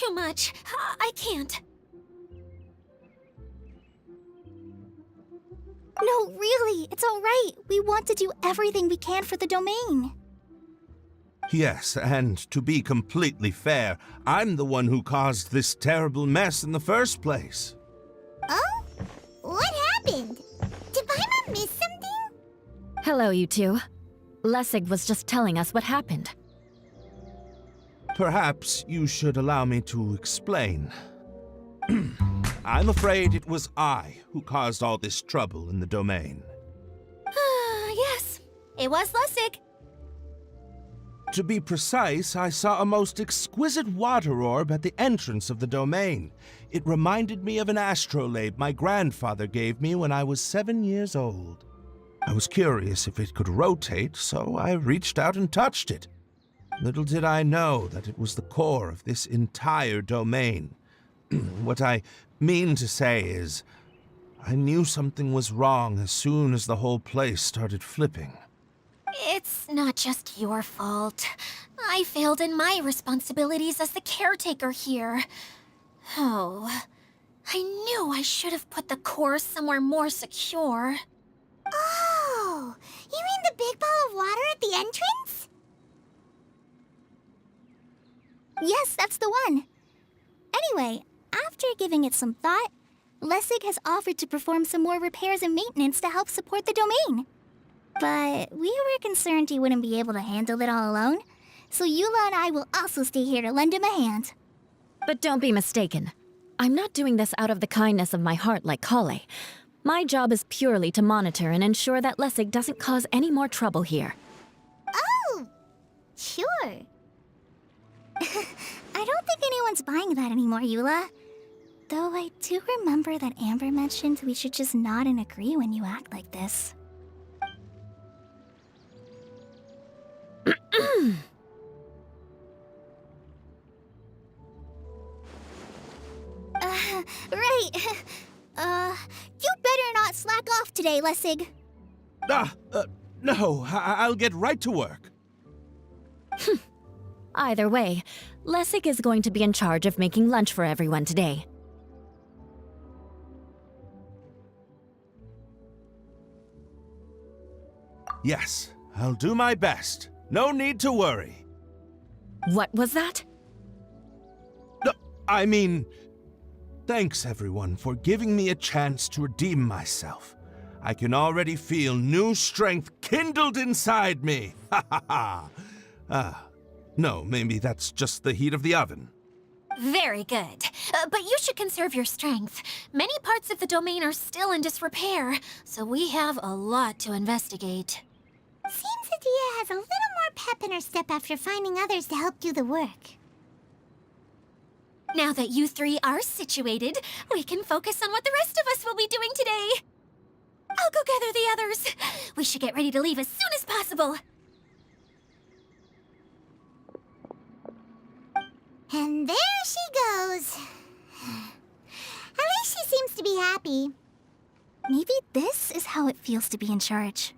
too much. I can't. No, really, it's all right. We want to do everything we can for the domain. Yes, and to be completely fair, I'm the one who caused this terrible mess in the first place. Oh? What happened? Did Paimon miss something? Hello, you two. Lessig was just telling us what happened. Perhaps you should allow me to explain. I'm afraid it was I who caused all this trouble in the domain. Yes, it was Lessig. To be precise, I saw a most exquisite water orb at the entrance of the domain. It reminded me of an astrolabe my grandfather gave me when I was 7 years old. I was curious if it could rotate, so I reached out and touched it. Little did I know that it was the core of this entire domain. What I mean to say is, I knew something was wrong as soon as the whole place started flipping. It's not just your fault. I failed in my responsibilities as the caretaker here. Oh, I knew I should have put the core somewhere more secure. Oh, you mean the big ball of water at the entrance? Yes, that's the one. Anyway, after giving it some thought, Lessig has offered to perform some more repairs and maintenance to help support the domain. But we were concerned he wouldn't be able to handle it all alone, so Eula and I will also stay here to lend him a hand. But don't be mistaken. I'm not doing this out of the kindness of my heart like Kale. My job is purely to monitor and ensure that Lessig doesn't cause any more trouble here. Oh, sure. I don't think anyone's buying that anymore, Eula. Though I do remember that Amber mentioned we should just nod and agree when you act like this. Right. You better not slack off today, Lessig. No, I'll get right to work. Either way, Lessig is going to be in charge of making lunch for everyone today. Yes, I'll do my best. No need to worry. What was that? No, I mean, thanks everyone for giving me a chance to redeem myself. I can already feel new strength kindled inside me. Ha ha ha. No, maybe that's just the heat of the oven. Very good. But you should conserve your strength. Many parts of the domain are still in disrepair, so we have a lot to investigate. Seems Adia has a little more pep in her step after finding others to help do the work. Now that you three are situated, we can focus on what the rest of us will be doing today. I'll go gather the others. We should get ready to leave as soon as possible. And there she goes. At least she seems to be happy. Maybe this is how it feels to be in charge.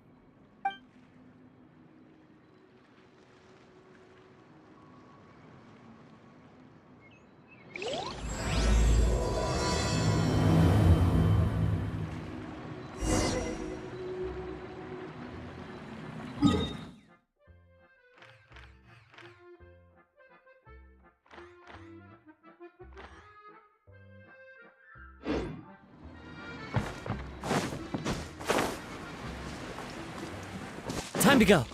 Time to go.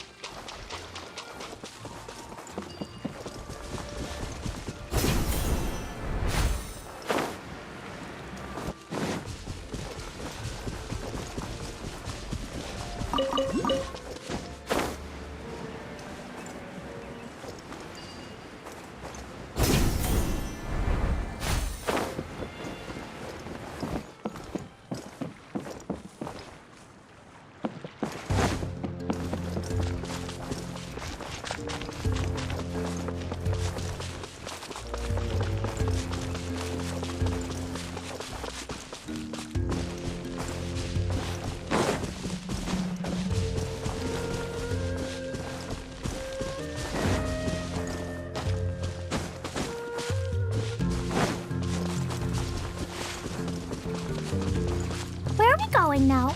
going now?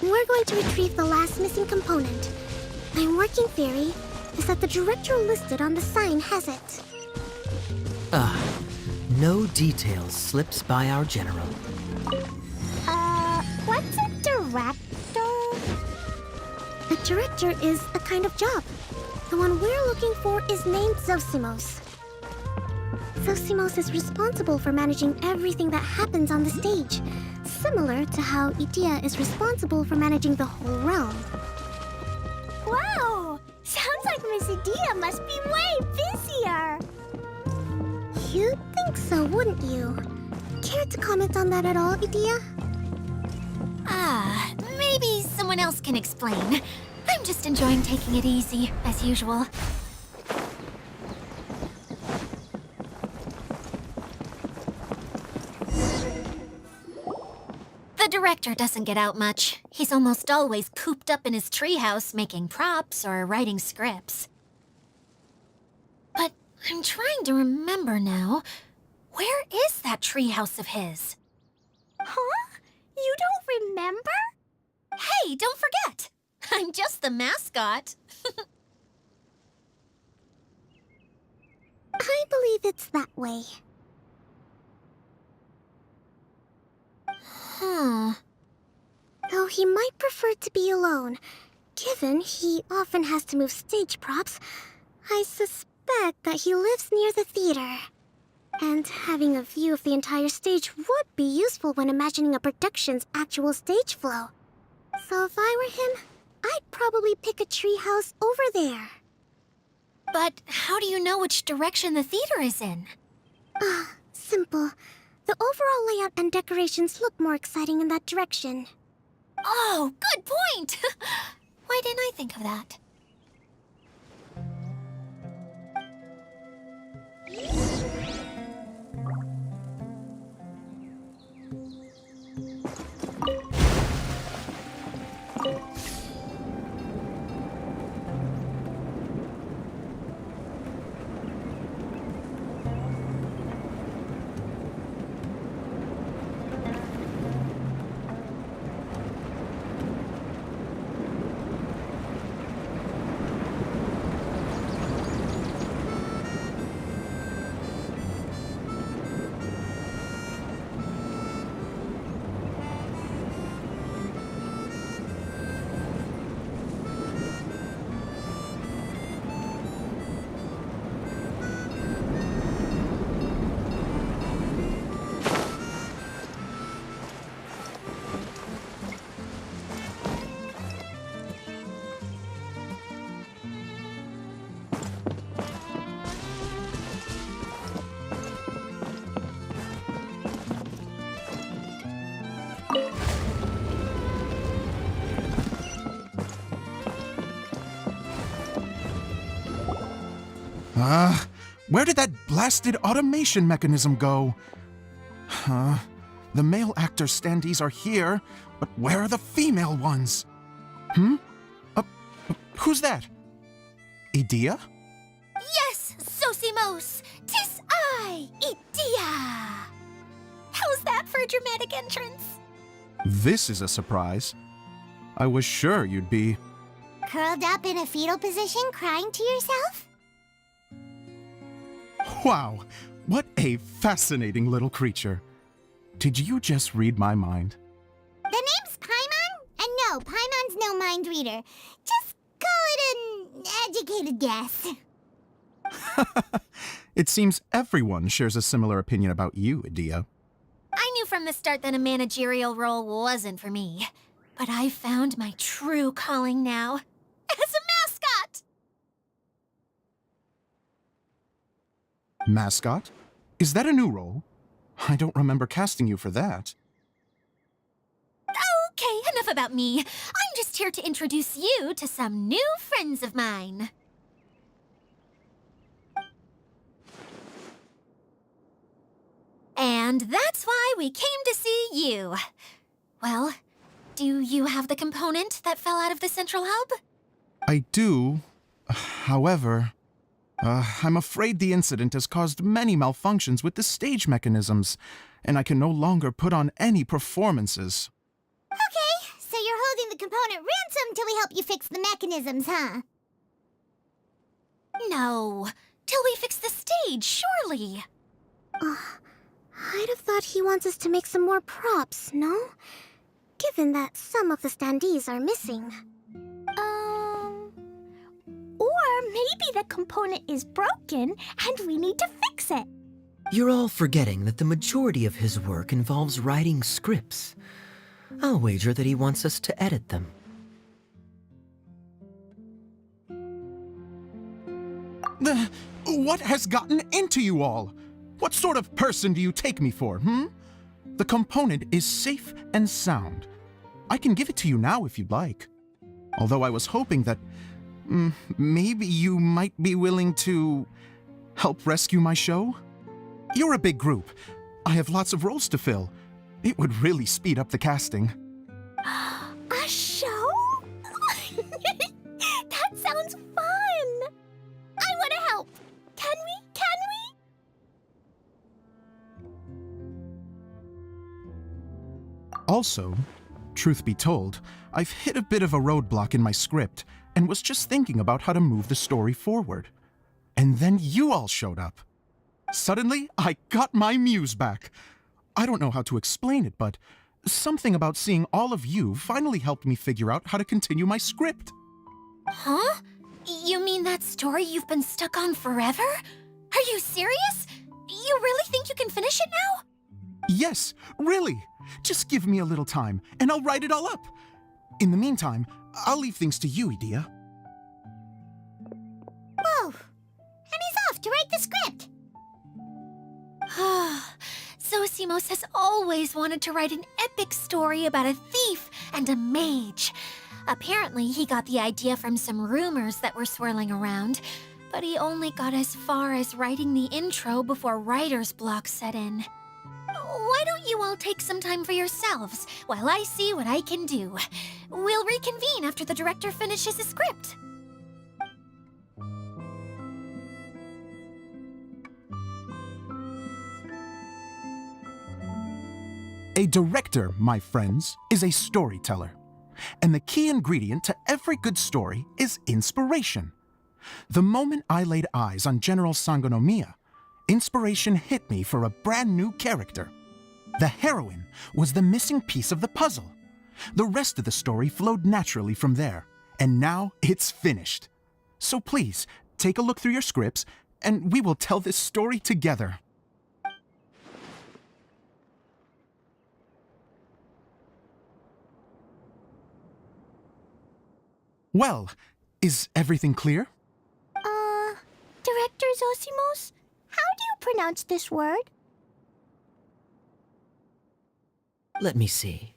We're going to retrieve the last missing component. My working theory is that the director listed on the sign has it. No details slips by our general. What's a director? A director is a kind of job. The one we're looking for is named Zosimos. Zosimos is responsible for managing everything that happens on the stage, similar to how Idea is responsible for managing the whole realm. Wow! Sounds like Miss Idea must be way busier. You'd think so, wouldn't you? Care to comment on that at all, Idea? Maybe someone else can explain. I'm just enjoying taking it easy, as usual. The director doesn't get out much. He's almost always cooped up in his treehouse making props or writing scripts. But I'm trying to remember now. Where is that treehouse of his? Huh? You don't remember? Hey, don't forget! I'm just the mascot. I believe it's that way. Though he might prefer to be alone, given he often has to move stage props, I suspect that he lives near the theater. And having a view of the entire stage would be useful when imagining a production's actual stage flow. So if I were him, I'd probably pick a treehouse over there. But how do you know which direction the theater is in? Simple. The overall layout and decorations look more exciting in that direction. Oh, good point! Why didn't I think of that? Where did that blasted automation mechanism go? The male actor standees are here, but where are the female ones? Who's that? Idea? Yes, Zosimos! 'Tis I, Idea! How's that for a dramatic entrance? This is a surprise. I was sure you'd be... Curled up in a fetal position, crying to yourself? Wow, what a fascinating little creature. Did you just read my mind? The name's Paimon? And no, Paimon's no mind reader. Just call it an educated guess. It seems everyone shares a similar opinion about you, Idea. I knew from the start that a managerial role wasn't for me. But I found my true calling now. As a mascot! Mascot? Is that a new role? I don't remember casting you for that. Okay, enough about me. I'm just here to introduce you to some new friends of mine. And that's why we came to see you. Well, do you have the component that fell out of the central hub? I do. However, I'm afraid the incident has caused many malfunctions with the stage mechanisms, and I can no longer put on any performances. Okay, so you're holding the component ransom till we help you fix the mechanisms, huh? No, till we fix the stage, surely. I'd have thought he wants us to make some more props, no? Given that some of the standees are missing. Or maybe the component is broken and we need to fix it. You're all forgetting that the majority of his work involves writing scripts. I'll wager that he wants us to edit them. What has gotten into you all? What sort of person do you take me for, The component is safe and sound. I can give it to you now if you'd like. Although I was hoping that maybe you might be willing to help rescue my show? You're a big group. I have lots of roles to fill. It would really speed up the casting. A show? That sounds fun! I want to help! Can we? Also, truth be told, I've hit a bit of a roadblock in my script and was just thinking about how to move the story forward. And then you all showed up. Suddenly, I got my muse back. I don't know how to explain it, but something about seeing all of you finally helped me figure out how to continue my script. Huh? You mean that story you've been stuck on forever? Are you serious? You really think you can finish it now? Yes, really. Just give me a little time, and I'll write it all up. In the meantime, I'll leave things to you, Edea. Whoa! And he's off to write the script! Zosimos has always wanted to write an epic story about a thief and a mage. Apparently, he got the idea from some rumors that were swirling around, but he only got as far as writing the intro before writer's block set in. Why don't you all take some time for yourselves while I see what I can do? We'll reconvene after the director finishes his script. A director, my friends, is a storyteller. And the key ingredient to every good story is inspiration. The moment I laid eyes on General Sangonomiya, inspiration hit me for a brand new character. The heroine was the missing piece of the puzzle. The rest of the story flowed naturally from there, and now it's finished. So please, take a look through your scripts, and we will tell this story together. Well, is everything clear? Director Zosimos, how do you pronounce this word? Let me see.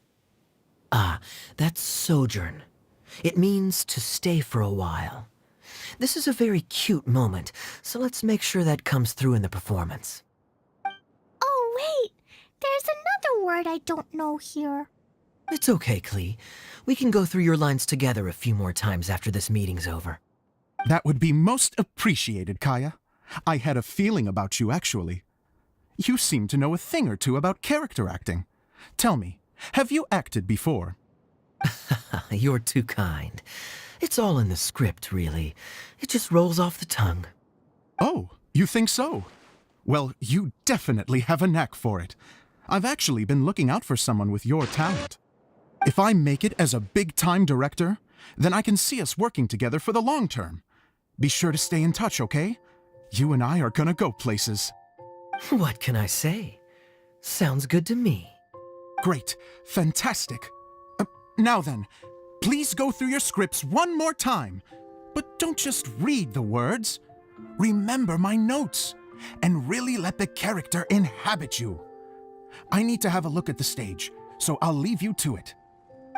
That's sojourn. It means to stay for a while. This is a very cute moment, so let's make sure that comes through in the performance. Oh, wait! There's another word I don't know here. It's okay, Klee. We can go through your lines together a few more times after this meeting's over. That would be most appreciated, Kaya. I had a feeling about you, actually. You seem to know a thing or two about character acting. Tell me, have you acted before? You're too kind. It's all in the script, really. It just rolls off the tongue. Oh, you think so? Well, you definitely have a knack for it. I've actually been looking out for someone with your talent. If I make it as a big-time director, then I can see us working together for the long term. Be sure to stay in touch, okay? You and I are gonna go places. What can I say? Sounds good to me. Great. Fantastic. Now then, please go through your scripts one more time. But don't just read the words. Remember my notes, and really let the character inhabit you. I need to have a look at the stage, so I'll leave you to it.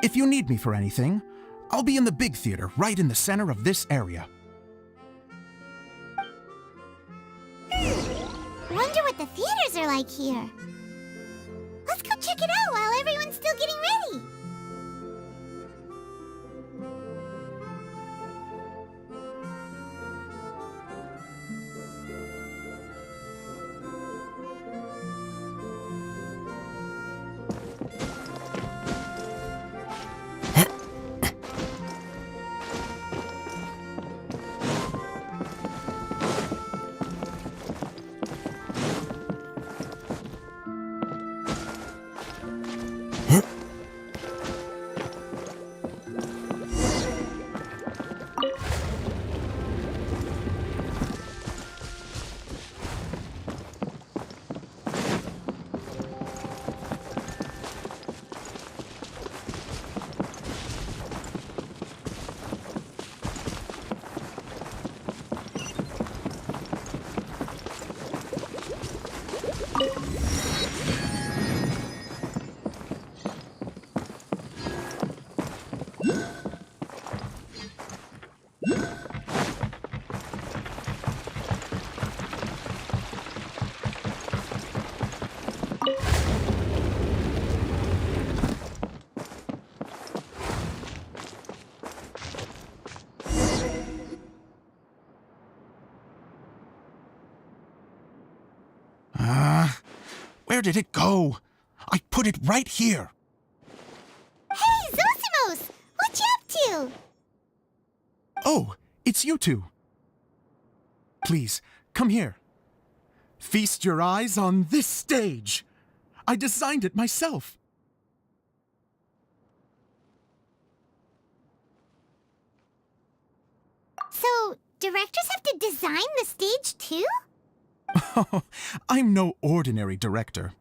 If you need me for anything, I'll be in the big theater right in the center of this area. Wonder what the theaters are like here. Let's go check it out while everyone's still getting ready. Where did it go? I put it right here. Hey, Zosimos! What you up to? Oh, it's you two. Please, come here. Feast your eyes on this stage. I designed it myself. So, directors have to design the stage too? I'm no ordinary director.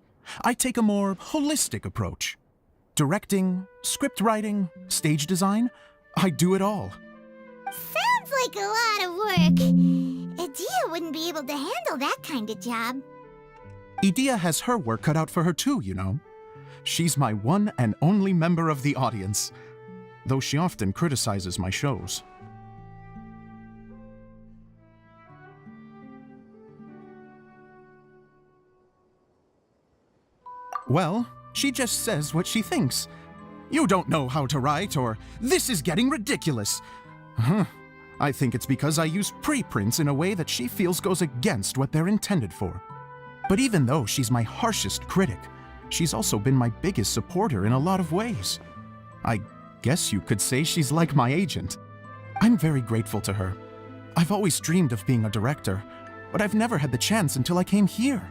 I take a more holistic approach. Directing, script writing, stage design, I do it all. Sounds like a lot of work. Adia wouldn't be able to handle that kind of job. Idia has her work cut out for her too, you know. She's my one and only member of the audience, though she often criticizes my shows. Well, she just says what she thinks. You don't know how to write, or this is getting ridiculous. I think it's because I use preprints in a way that she feels goes against what they're intended for. But even though she's my harshest critic, she's also been my biggest supporter in a lot of ways. I guess you could say she's like my agent. I'm very grateful to her. I've always dreamed of being a director, but I've never had the chance until I came here.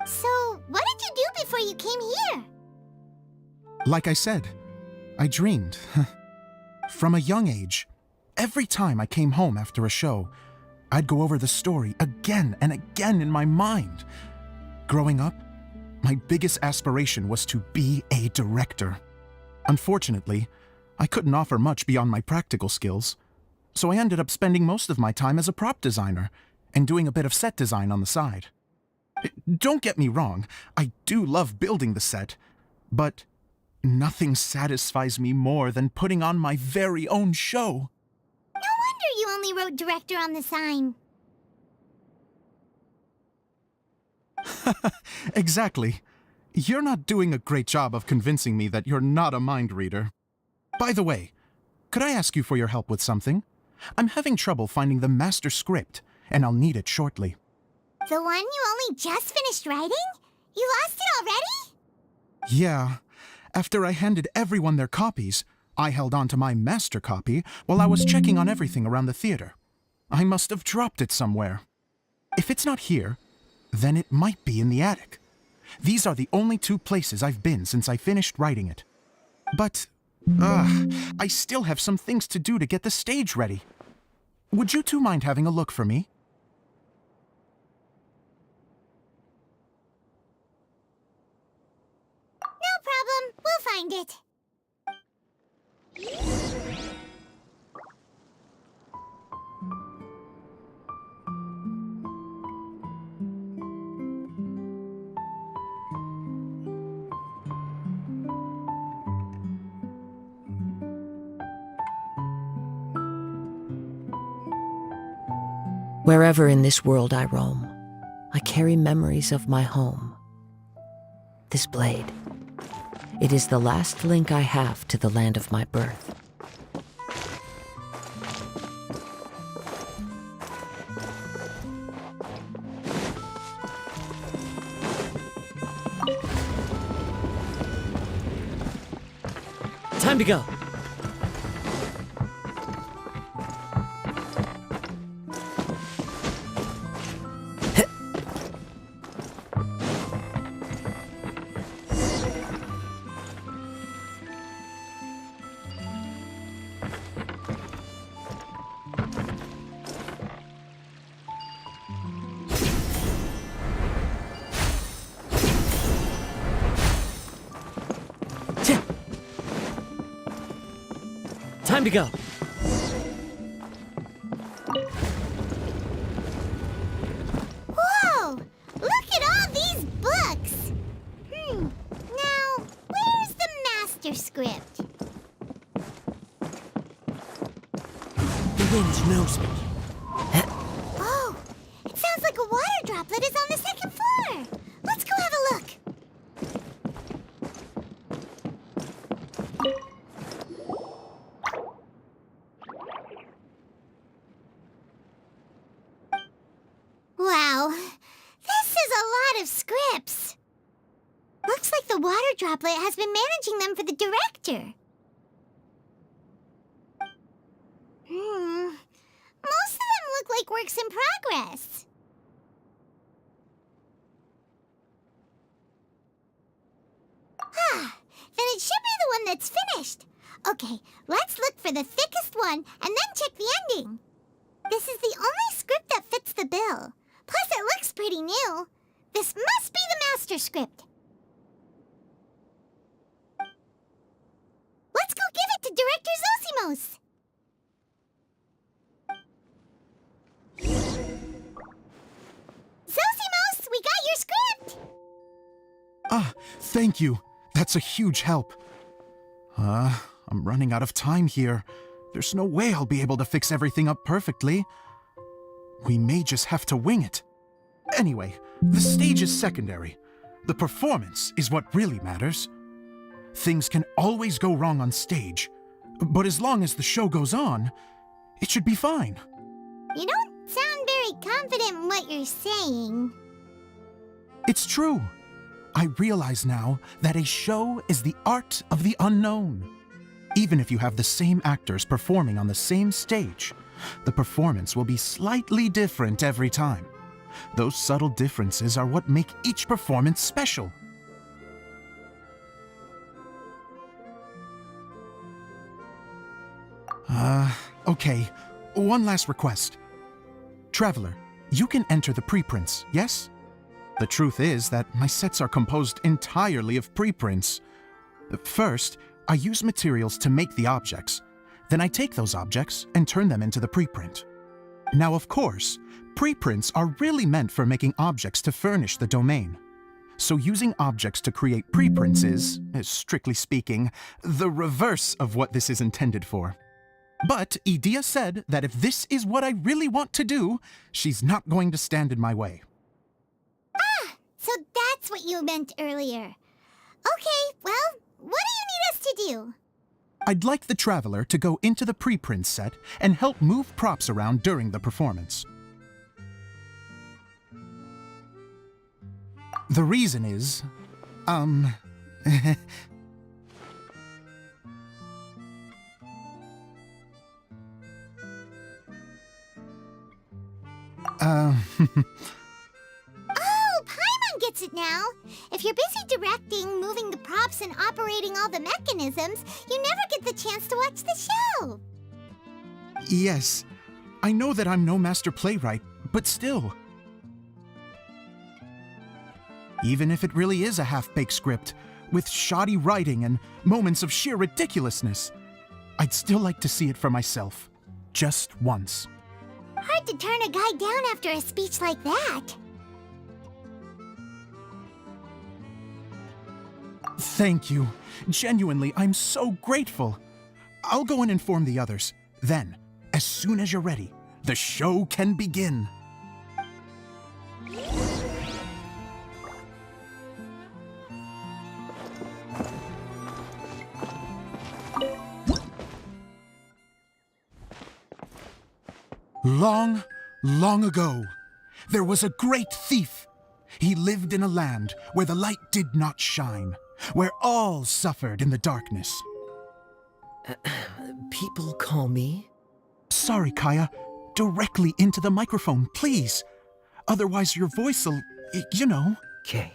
So, what did you do before you came here? Like I said, I dreamed. From a young age, every time I came home after a show, I'd go over the story again and again in my mind. Growing up, my biggest aspiration was to be a director. Unfortunately, I couldn't offer much beyond my practical skills, so I ended up spending most of my time as a prop designer and doing a bit of set design on the side. Don't get me wrong, I do love building the set, but nothing satisfies me more than putting on my very own show. No wonder you only wrote director on the sign. Exactly. You're not doing a great job of convincing me that you're not a mind reader. By the way, could I ask you for your help with something? I'm having trouble finding the master script, and I'll need it shortly. The one you only just finished writing? You lost it already? Yeah. After I handed everyone their copies, I held on to my master copy while I was checking on everything around the theater. I must have dropped it somewhere. If it's not here, then it might be in the attic. These are the only two places I've been since I finished writing it. But, I still have some things to do to get the stage ready. Would you two mind having a look for me? No problem. We'll find it. Wherever in this world I roam, I carry memories of my home. This blade, it is the last link I have to the land of my birth. Time to go. Time to go. Whoa! Look at all these books! Now, where's the master script? The wind knows me. Oh, it sounds like a water droplet is on the second floor. Let's go have a look. Wow, this is a lot of scripts. Looks like the water droplet has been managing them for the director. Most of them look like works in progress. Then it should be the one that's finished. Okay, let's look for the thickest one and then check the ending. This is the only script that fits the bill. Plus, it looks pretty new. This must be the master script. Let's go give it to Director Zosimos. Zosimos, we got your script! Ah, thank you. That's a huge help. I'm running out of time here. There's no way I'll be able to fix everything up perfectly. We may just have to wing it. Anyway, the stage is secondary. The performance is what really matters. Things can always go wrong on stage, but as long as the show goes on, it should be fine. You don't sound very confident in what you're saying. It's true. I realize now that a show is the art of the unknown. Even if you have the same actors performing on the same stage, the performance will be slightly different every time. Those subtle differences are what make each performance special. Okay. One last request. Traveler, you can enter the preprints, yes? The truth is that my sets are composed entirely of preprints. First, I use materials to make the objects. Then I take those objects and turn them into the preprint. Now, of course, preprints are really meant for making objects to furnish the domain. So using objects to create preprints is, strictly speaking, the reverse of what this is intended for. But Edea said that if this is what I really want to do, she's not going to stand in my way. So that's what you meant earlier. Okay, well, what do you need us to do? I'd like the Traveler to go into the preprint set and help move props around during the performance. The reason is, Oh, Paimon gets it now. If you're busy directing, moving the props, and operating all the mechanisms, you never get the chance to watch the show. Yes, I know that I'm no master playwright, but still. Even if it really is a half-baked script, with shoddy writing and moments of sheer ridiculousness, I'd still like to see it for myself, just once. Hard to turn a guy down after a speech like that. Thank you. Genuinely, I'm so grateful. I'll go and inform the others. Then, as soon as you're ready, the show can begin. Long, long ago, there was a great thief. He lived in a land where the light did not shine, where all suffered in the darkness. People call me? Sorry, Kaya. Directly into the microphone, please. Otherwise your voice'll, you know. Okay.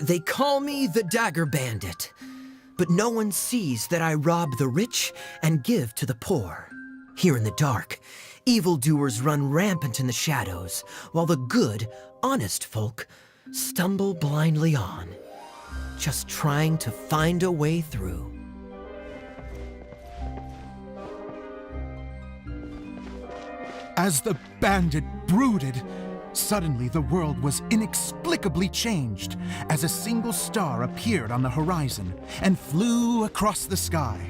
They call me the Dagger Bandit, but no one sees that I rob the rich and give to the poor. Here in the dark, evildoers run rampant in the shadows, while the good, honest folk stumble blindly on, just trying to find a way through. As the bandit brooded, suddenly the world was inexplicably changed as a single star appeared on the horizon and flew across the sky.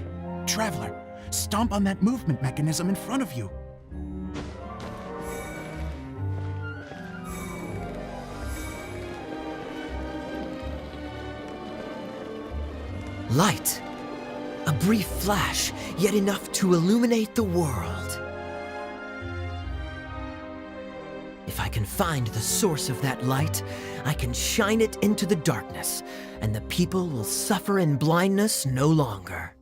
Traveler, stomp on that movement mechanism in front of you. Light. A brief flash, yet enough to illuminate the world. If I can find the source of that light, I can shine it into the darkness, and the people will suffer in blindness no longer.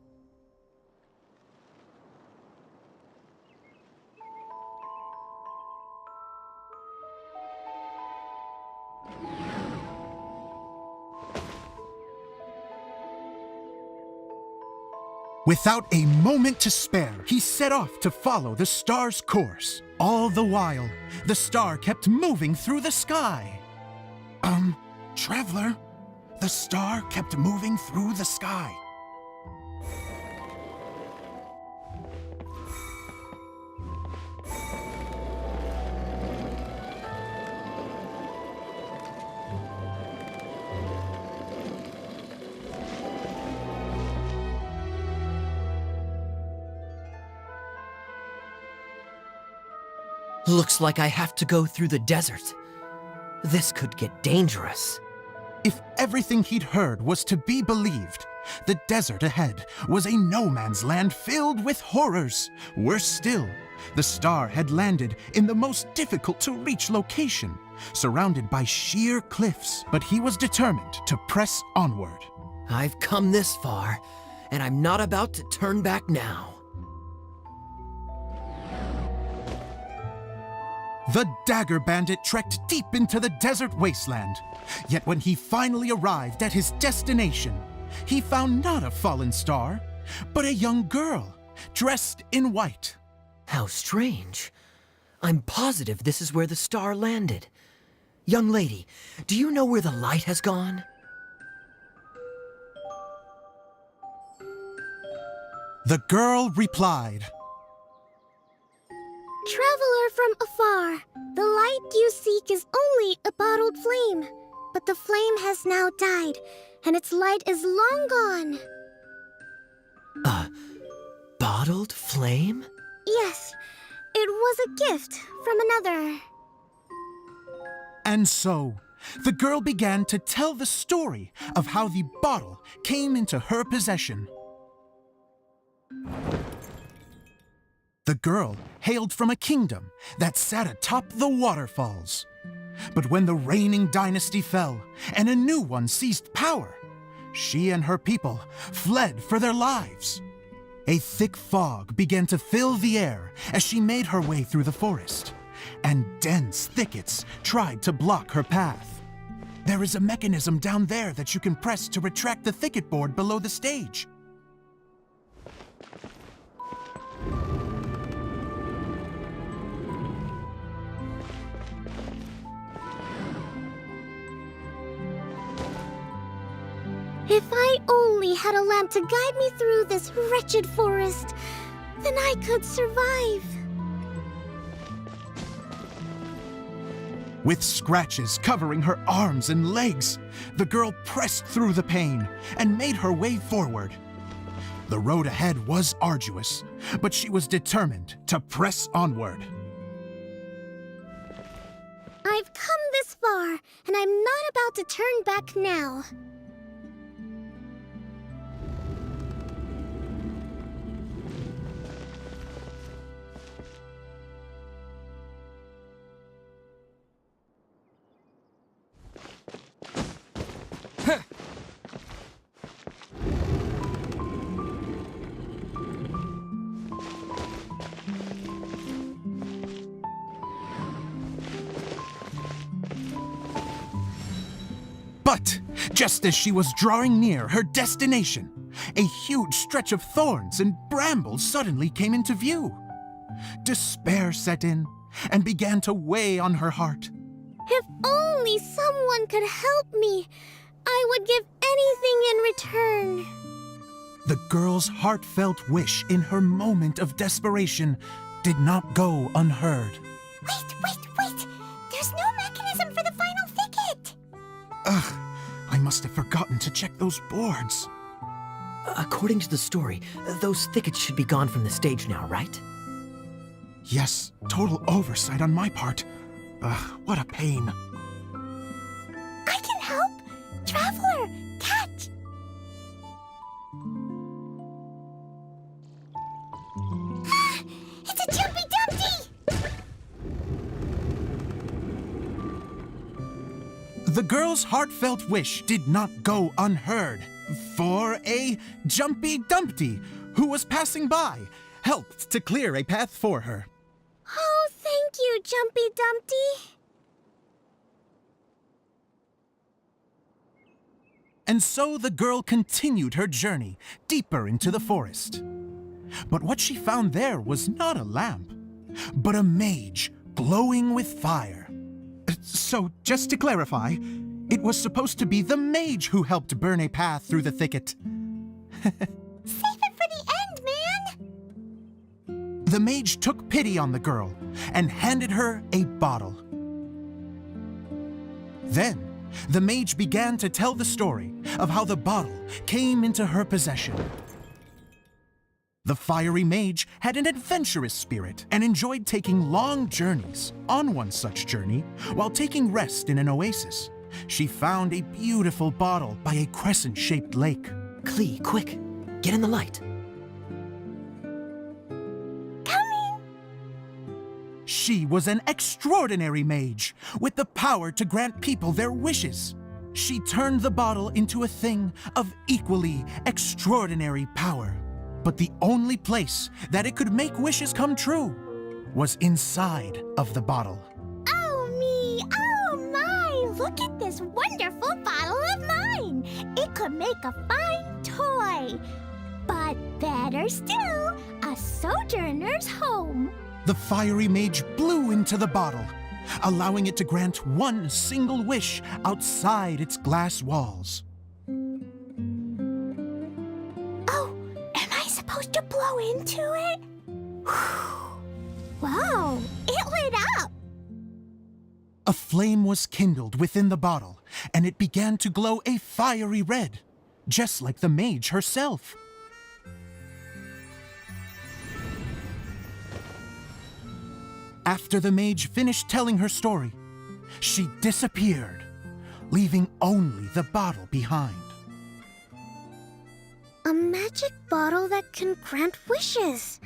Without a moment to spare, he set off to follow the star's course. All the while, the star kept moving through the sky. Traveler, the star kept moving through the sky. Looks like I have to go through the desert. This could get dangerous. If everything he'd heard was to be believed, the desert ahead was a no-man's land filled with horrors. Worse still, the star had landed in the most difficult-to-reach location, surrounded by sheer cliffs, but he was determined to press onward. I've come this far, and I'm not about to turn back now. The Dagger Bandit trekked deep into the desert wasteland. Yet when he finally arrived at his destination, he found not a fallen star, but a young girl, dressed in white. How strange. I'm positive this is where the star landed. Young lady, do you know where the light has gone? The girl replied, Traveler from afar, the light you seek is only a bottled flame. But the flame has now died, and its light is long gone. A bottled flame? Yes, it was a gift from another. And so, the girl began to tell the story of how the bottle came into her possession. The girl hailed from a kingdom that sat atop the waterfalls. But when the reigning dynasty fell and a new one seized power, she and her people fled for their lives. A thick fog began to fill the air as she made her way through the forest, and dense thickets tried to block her path. There is a mechanism down there that you can press to retract the thicket board below the stage. If I only had a lamp to guide me through this wretched forest, then I could survive. With scratches covering her arms and legs, the girl pressed through the pain and made her way forward. The road ahead was arduous, but she was determined to press onward. I've come this far, and I'm not about to turn back now. But just as she was drawing near her destination, a huge stretch of thorns and brambles suddenly came into view. Despair set in and began to weigh on her heart. If only someone could help me, I would give anything in return. The girl's heartfelt wish in her moment of desperation did not go unheard. Wait! There's no mechanism for the final thicket! Ugh, I must have forgotten to check those boards. According to the story, those thickets should be gone from the stage now, right? Yes, total oversight on my part. Ugh, what a pain. I can help! Traveler, catch! It's a Jumpy Dumpty! The girl's heartfelt wish did not go unheard, for a Jumpy Dumpty who was passing by helped to clear a path for her. Oh, thank you, Jumpy Dumpty. And so the girl continued her journey deeper into the forest. But what she found there was not a lamp, but a mage glowing with fire. So, just to clarify, it was supposed to be the mage who helped burn a path through the thicket. Save it for the end, man. The mage took pity on the girl and handed her a bottle. Then, the mage began to tell the story of how the bottle came into her possession. The fiery mage had an adventurous spirit and enjoyed taking long journeys. On one such journey, while taking rest in an oasis, she found a beautiful bottle by a crescent-shaped lake. Klee, quick, get in the light. She was an extraordinary mage with the power to grant people their wishes. She turned the bottle into a thing of equally extraordinary power. But the only place that it could make wishes come true was inside of the bottle. Oh me, oh my, look at this wonderful bottle of mine. It could make a fine toy. But better still, a sojourner's home. The fiery mage blew into the bottle, allowing it to grant one single wish outside its glass walls. Oh, am I supposed to blow into it? Wow, it lit up. A flame was kindled within the bottle, and it began to glow a fiery red, just like the mage herself. After the mage finished telling her story, she disappeared, leaving only the bottle behind. A magic bottle that can grant wishes.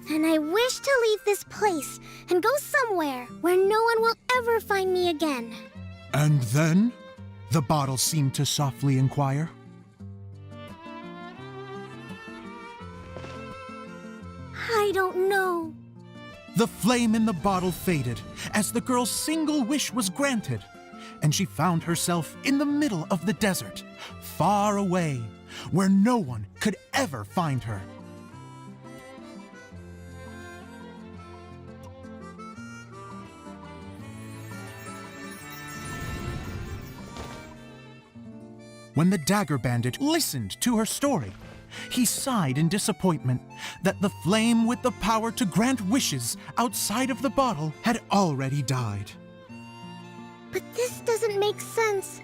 And I wish to leave this place and go somewhere where no one will ever find me again. And then, the bottle seemed to softly inquire. I don't know. The flame in the bottle faded as the girl's single wish was granted, and she found herself in the middle of the desert, far away, where no one could ever find her. When the Dagger Bandit listened to her story, he sighed in disappointment that the flame with the power to grant wishes outside of the bottle had already died. But this doesn't make sense.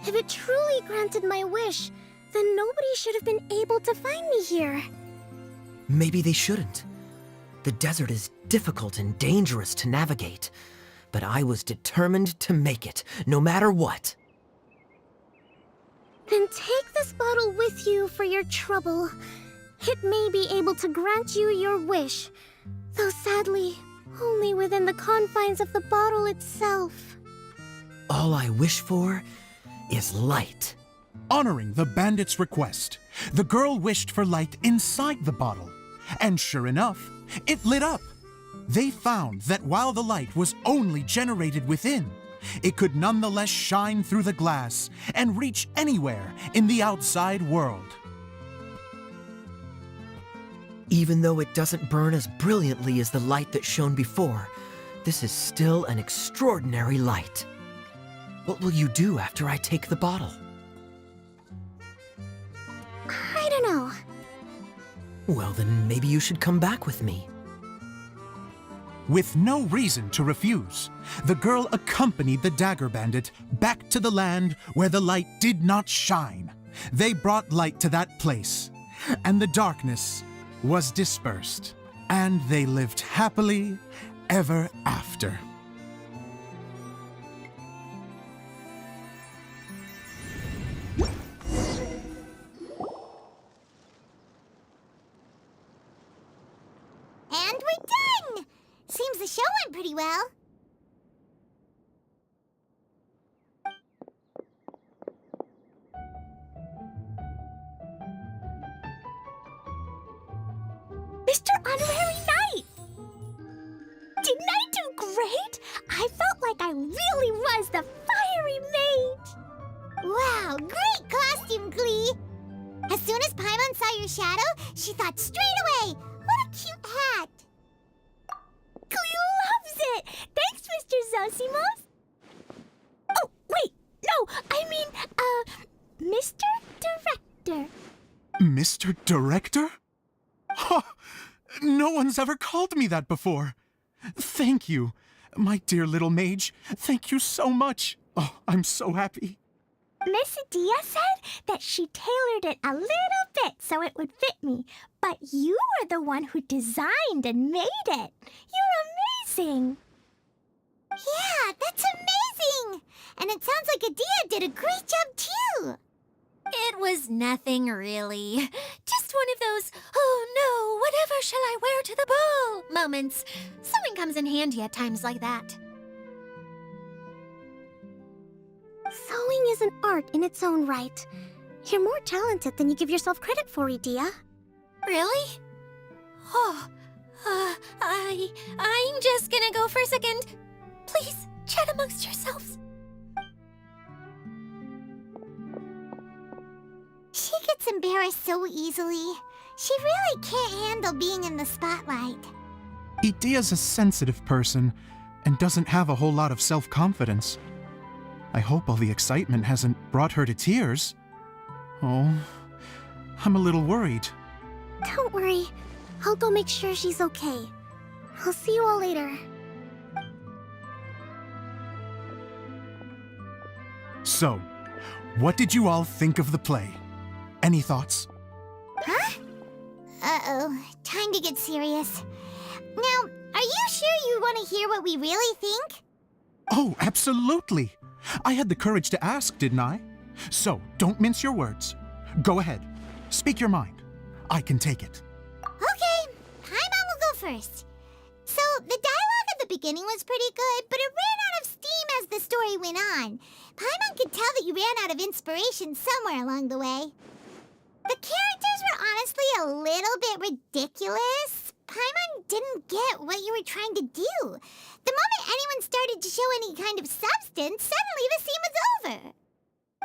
If it truly granted my wish, then nobody should have been able to find me here. Maybe they shouldn't. The desert is difficult and dangerous to navigate, but I was determined to make it, no matter what. Then take this bottle with you for your trouble. It may be able to grant you your wish, though sadly, only within the confines of the bottle itself. All I wish for is light. Honoring the bandit's request, the girl wished for light inside the bottle, and sure enough, it lit up. They found that while the light was only generated within, it could nonetheless shine through the glass and reach anywhere in the outside world. Even though it doesn't burn as brilliantly as the light that shone before, this is still an extraordinary light. What will you do after I take the bottle? I don't know. Well, then maybe you should come back with me. With no reason to refuse, the girl accompanied the Dagger Bandit back to the land where the light did not shine. They brought light to that place, and the darkness was dispersed, and they lived happily ever after. And we're done! Seems the show went pretty well. Mr. Honorary Knight! Didn't I do great? I felt like I really was the fiery mage! Wow, great costume, Glee! As soon as Paimon saw your shadow, she thought straight away, what a cute hat! Glee loves it! Thanks, Mr. Zosimos! Oh, wait! No, I mean, Mr. Director. Mr. Director? Ha! No one's ever called me that before. Thank you. My dear little mage, thank you so much. Oh, I'm so happy. Miss Adia said that she tailored it a little bit so it would fit me, but you were the one who designed and made it. You're amazing. Yeah, that's amazing! And it sounds like Adia did a great job too! It was nothing really. Just one of those, oh no, whatever shall I wear to the ball moments. Sewing comes in handy at times like that. Sewing is an art in its own right. You're more talented than you give yourself credit for, Adia. Really? Oh, I'm just gonna go for a second. Please, chat amongst yourselves. She gets embarrassed so easily. She really can't handle being in the spotlight. Idia's a sensitive person and doesn't have a whole lot of self-confidence. I hope all the excitement hasn't brought her to tears. Oh, I'm a little worried. Don't worry. I'll go make sure she's okay. I'll see you all later. So, what did you all think of the play? Any thoughts? Huh? Uh-oh. Time to get serious. Now, are you sure you want to hear what we really think? Oh, absolutely. I had the courage to ask, didn't I? So, don't mince your words. Go ahead. Speak your mind. I can take it. Okay, Paimon will go first. So, the dialogue at the beginning was pretty good, but it ran out of steam as the story went on. Paimon could tell that you ran out of inspiration somewhere along the way. The characters were honestly a little bit ridiculous. Paimon didn't get what you were trying to do. The moment anyone started to show any kind of substance, suddenly the scene was over.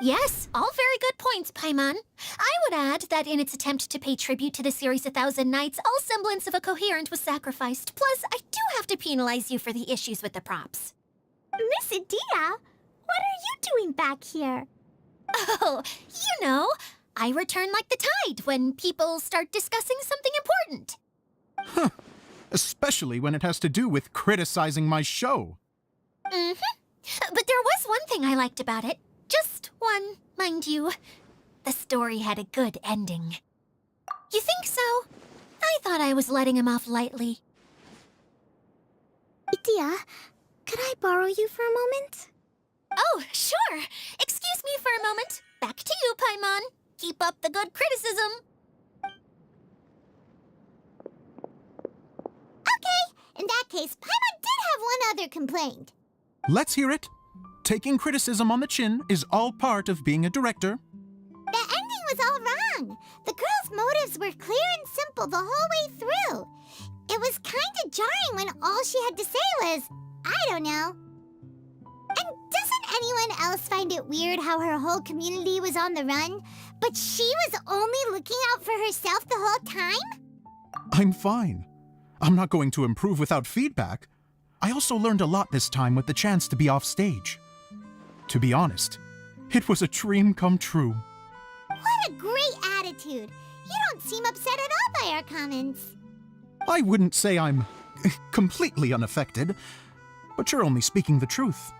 Yes, all very good points, Paimon. I would add that in its attempt to pay tribute to the series 1,000 Nights, all semblance of a coherent was sacrificed. Plus, I do have to penalize you for the issues with the props. Miss Adia, what are you doing back here? Oh, you know, I return like the tide when people start discussing something important. Huh. Especially when it has to do with criticizing my show. Mm-hmm. But there was one thing I liked about it. Just one, mind you. The story had a good ending. You think so? I thought I was letting him off lightly. Adia, could I borrow you for a moment? Oh, sure. Excuse me for a moment. Back to you, Paimon. Keep up the good criticism. Okay, in that case, Paimon did have one other complaint. Let's hear it. Taking criticism on the chin is all part of being a director. The ending was all wrong. The girl's motives were clear and simple the whole way through. It was kind of jarring when all she had to say was, I don't know. And doesn't anyone else find it weird how her whole community was on the run, but she was only looking out for herself the whole time? I'm fine. I'm not going to improve without feedback. I also learned a lot this time with the chance to be off stage. To be honest, it was a dream come true. What a great attitude. You don't seem upset at all by our comments. I wouldn't say I'm completely unaffected, but you're only speaking the truth.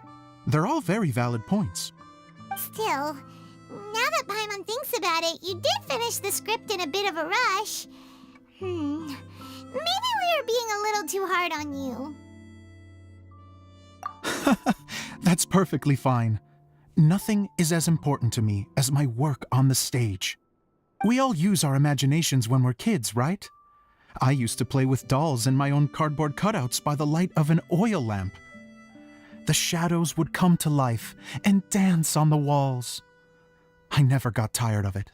They're all very valid points. Still, now that Paimon thinks about it, you did finish the script in a bit of a rush. Maybe we were being a little too hard on you. That's perfectly fine. Nothing is as important to me as my work on the stage. We all use our imaginations when we're kids, right? I used to play with dolls and my own cardboard cutouts by the light of an oil lamp. The shadows would come to life and dance on the walls. I never got tired of it.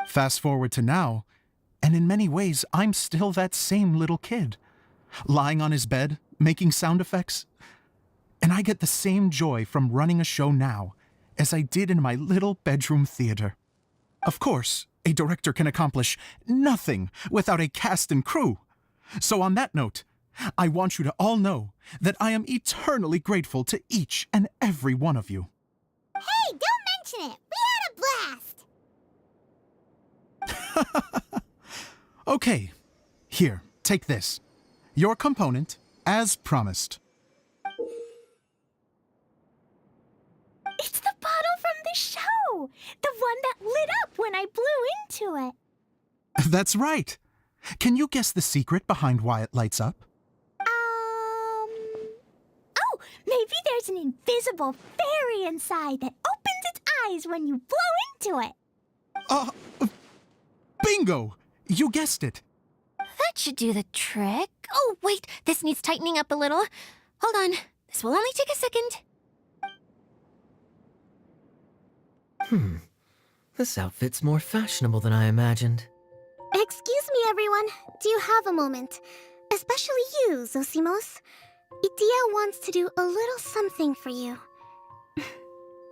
Fast forward to now, And in many ways, I'm still that same little kid, lying on his bed, making sound effects. And I get the same joy from running a show now as I did in my little bedroom theater. Of course, a director can accomplish nothing without a cast and crew. So on that note, I want you to all know that I am eternally grateful to each and every one of you. Hey, don't mention it! We had a blast! Okay, here, take this. Your component, as promised. It's the bottle from the show! The one that lit up when I blew into it. That's right. Can you guess the secret behind why it lights up? Oh, maybe there's an invisible fairy inside that opens its eyes when you blow into it. Bingo! You guessed it. That should do the trick. Oh, wait, this needs tightening up a little. Hold on, this will only take a second. This outfit's more fashionable than I imagined. Excuse me, everyone. Do you have a moment? Especially you, Zosimos. Idia wants to do a little something for you.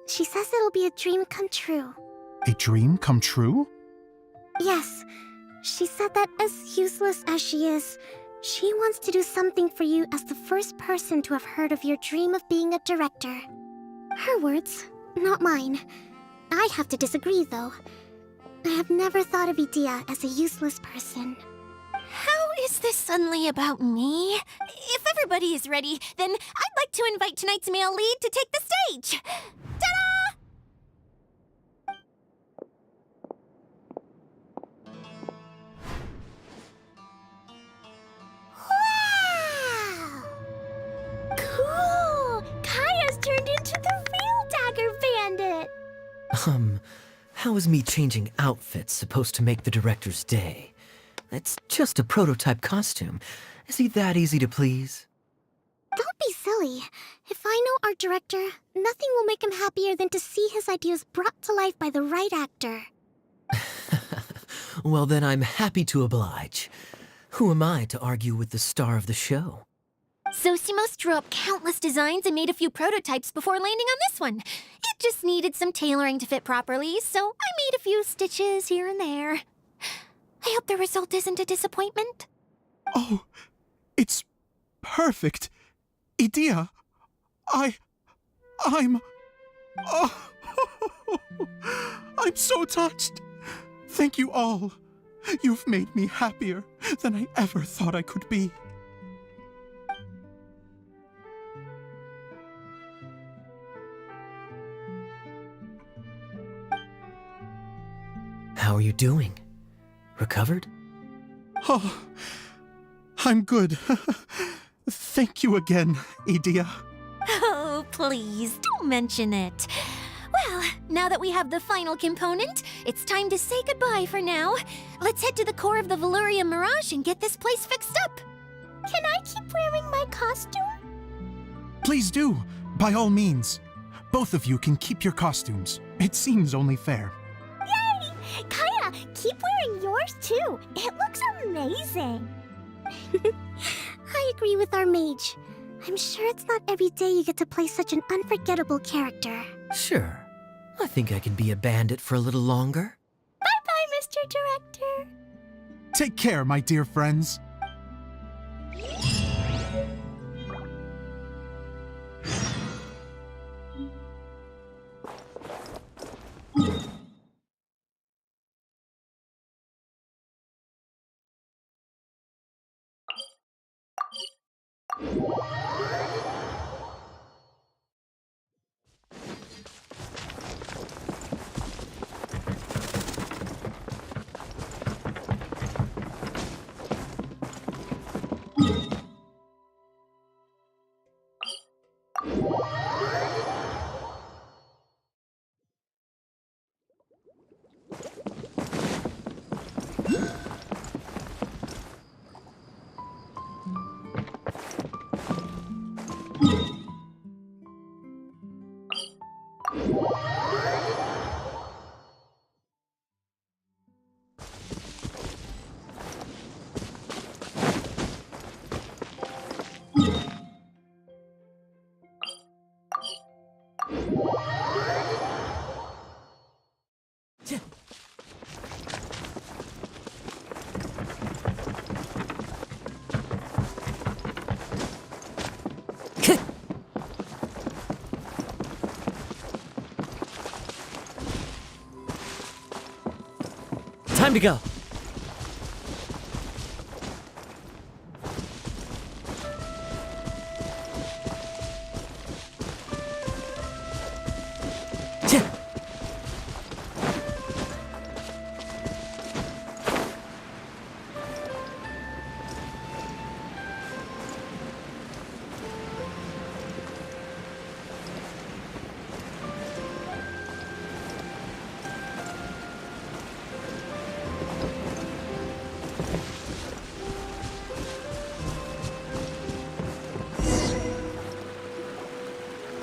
She says it'll be a dream come true. A dream come true? Yes. She said that as useless as she is, she wants to do something for you as the first person to have heard of your dream of being a director. Her words, not mine. I have to disagree, though. I have never thought of Idia as a useless person. How is this suddenly about me? If everybody is ready, then I'd like to invite tonight's male lead to take the stage. Ta-da! Wow! Cool! Kaya's turned into the real Dagger Bandit! How is me changing outfits supposed to make the director's day? It's just a prototype costume. Is he that easy to please? Don't be silly. If I know our director, nothing will make him happier than to see his ideas brought to life by the right actor. Well, then I'm happy to oblige. Who am I to argue with the star of the show? Zosimos drew up countless designs and made a few prototypes before landing on this one. It just needed some tailoring to fit properly, so I made a few stitches here and there. I hope the result isn't a disappointment. Oh, it's perfect. Idia, I'm... Oh, I'm so touched. Thank you all. You've made me happier than I ever thought I could be. How are you doing? Recovered? Oh, I'm good. Thank you again, Idia. Oh, please, don't mention it. Well, now that we have the final component, it's time to say goodbye for now. Let's head to the core of the Veluria Mirage and get this place fixed up. Can I keep wearing my costume? Please do, by all means. Both of you can keep your costumes. It seems only fair. Yay! Kaya, keep wearing yours too. It looks amazing. I agree with our mage. I'm sure it's not every day you get to play such an unforgettable character. Sure. I think I can be a bandit for a little longer. Bye-bye, Mr. Director. Take care, my dear friends. Time to go.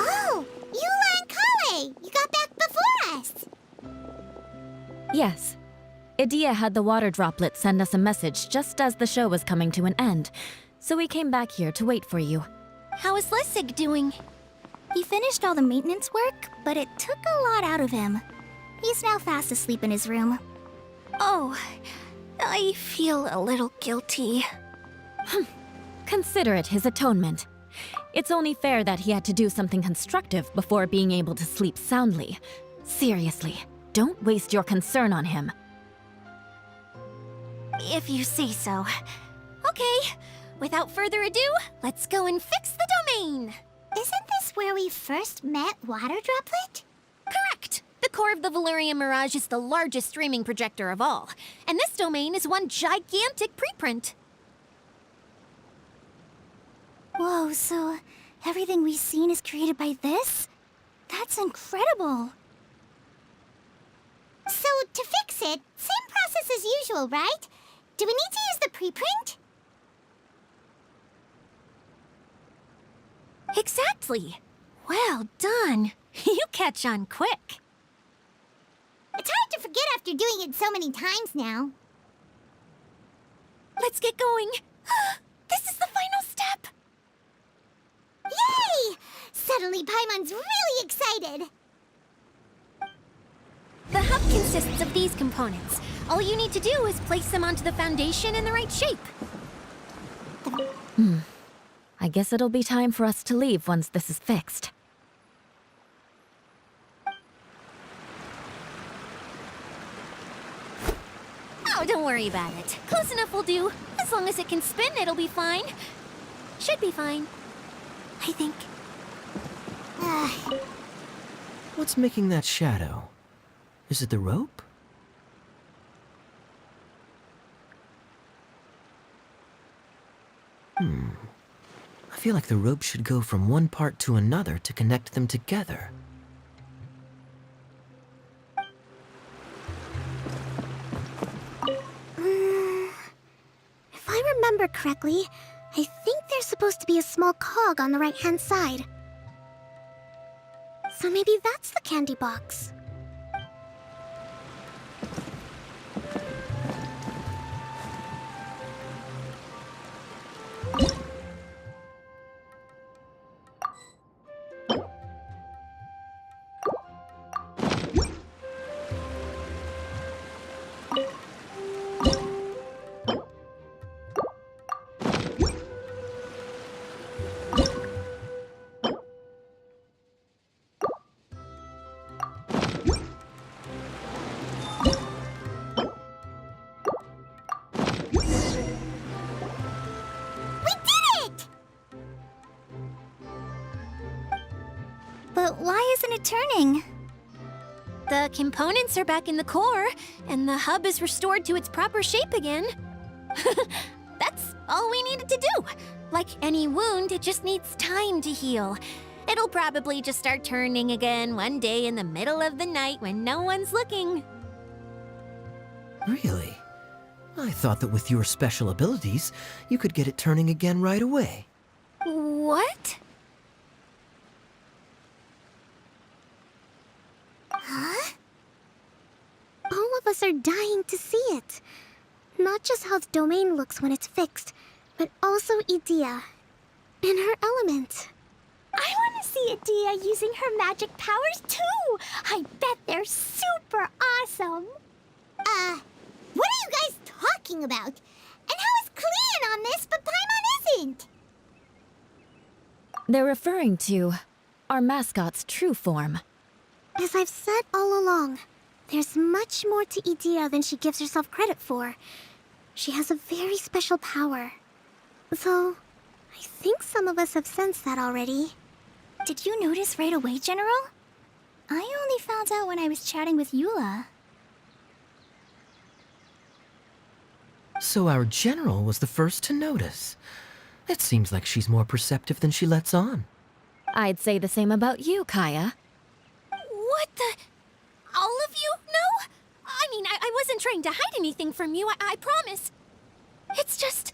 Oh, Eula and Kale! You got back before us! Yes. Idia had the water droplet send us a message just as the show was coming to an end, so we came back here to wait for you. How is Lissig doing? He finished all the maintenance work, but it took a lot out of him. He's now fast asleep in his room. Oh, I feel a little guilty. Consider it his atonement. It's only fair that he had to do something constructive before being able to sleep soundly. Seriously, don't waste your concern on him. If you say so. Okay, without further ado, let's go and fix the domain! Isn't this where we first met Water Droplet? Correct! The core of the Valerian Mirage is the largest streaming projector of all, and this domain is one gigantic preprint. Whoa, so everything we've seen is created by this? That's incredible. So, to fix it, same process as usual, right? Do we need to use the preprint? Exactly! Well done! You catch on quick. It's hard to forget after doing it so many times now. Let's get going. This is the final step. Yay! Suddenly Paimon's really excited. The hub consists of these components. All you need to do is place them onto the foundation in the right shape. I guess it'll be time for us to leave once this is fixed. Oh, don't worry about it. Close enough will do. As long as it can spin, it'll be fine. Should be fine. I think. What's making that shadow? Is it the rope? I feel like the rope should go from one part to another to connect them together. If I remember correctly, I think there's supposed to be a small cog on the right-hand side. So maybe that's the candy box. But why isn't it turning? The components are back in the core, and the hub is restored to its proper shape again. That's all we needed to do. Like any wound, it just needs time to heal. It'll probably just start turning again one day in the middle of the night when no one's looking. Really? I thought that with your special abilities, you could get it turning again right away. What? Huh? All of us are dying to see it. Not just how the domain looks when it's fixed, but also Idia. In her element. I want want to see Adia using her magic powers too. I bet they're super awesome. What are you guys talking about? And how is Clean on this, but Paimon isn't? They're referring to our mascot's true form. As I've said all along, there's much more to Idea than she gives herself credit for. She has a very special power. Though, I think some of us have sensed that already. Did you notice right away, General? I only found out when I was chatting with Eula. So our general was the first to notice. It seems like she's more perceptive than she lets on. I'd say the same about you, Kaya. What the? All of you? No? I mean, I wasn't trying to hide anything from you, I promise. It's just,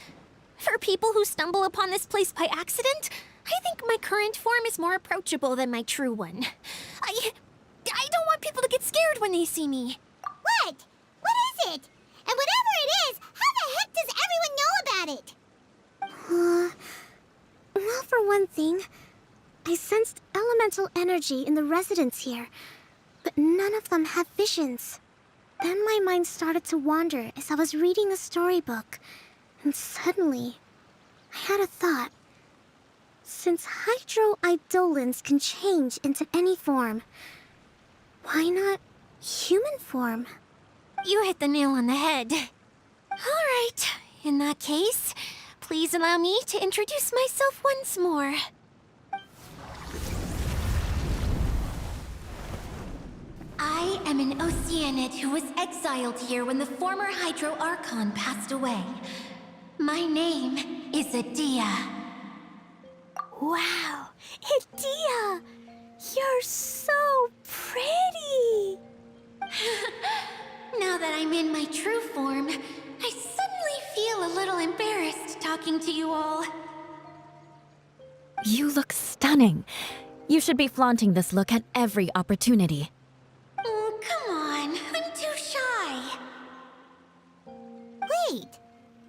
for people who stumble upon this place by accident, I think my current form is more approachable than my true one. I don't want people to get scared when they see me. What? What is it? And whatever it is, how the heck does everyone know about it? Well, for one thing, I sensed elemental energy in the residents here, but none of them have visions. Then my mind started to wander as I was reading a storybook, and suddenly, I had a thought. Since hydro-eidolons can change into any form, why not human form? You hit the nail on the head. All right, in that case, please allow me to introduce myself once more. I am an Oceanid who was exiled here when the former Hydro Archon passed away. My name is Adia. Wow, Adia! You're so pretty! Now that I'm in my true form, I suddenly feel a little embarrassed talking to you all. You look stunning. You should be flaunting this look at every opportunity. Oh, come on. I'm too shy. Wait,